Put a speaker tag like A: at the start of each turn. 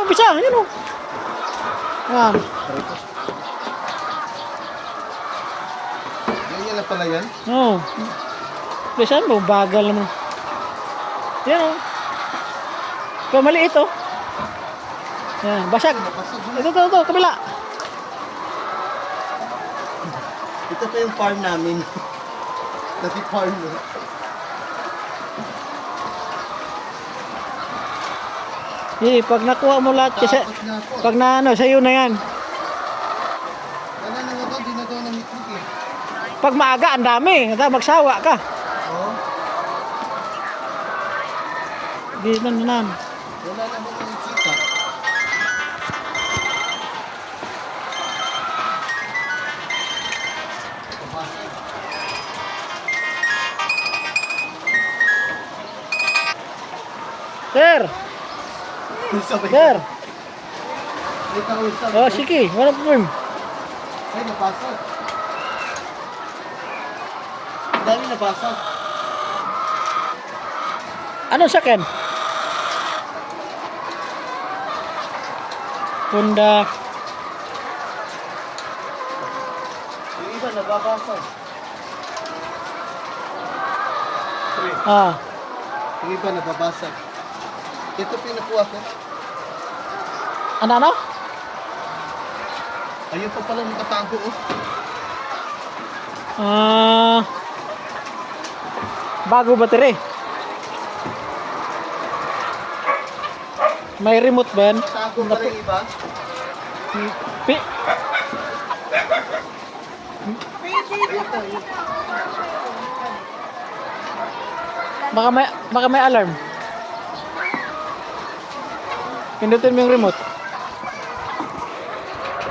A: bisa, yun o. Yan.
B: Yan na pala yan?
A: Oo. Bisa mo, bagal naman. Yan o. Ito, maliit o. Yan, basag. Ito, kabila.
B: Ito pa yung farm namin. Dati farm no?
A: Pag nakuha mo lahat kasi
B: Tapos na ako.
A: pag na ano, sa'yo na yan.
B: Wala na nga daw, di na daw namiklik eh.
A: Pag maaga, ang dami. Magsawa ka.
B: Oo.
A: Di na.
B: Wala na mo nakikita.
A: Sir!
B: Sabay
A: Sir!
B: May kausap.
A: Oh, sige. Wala problem.
B: Ay, nabasag. Ang dami nabasag.
A: Anong sakyan? Honda.
B: Yung iba nababasag.
A: Ah.
B: Yung iba nababasag. Ito pinakuha ko.
A: Ano?
B: Ayun pa pala nakatago oh.
A: Ah. Bago battery. May remote ba yan?
B: Nakatago pa rin iba.
A: Pi- Baka may alarm. Pindutin mo yung remote.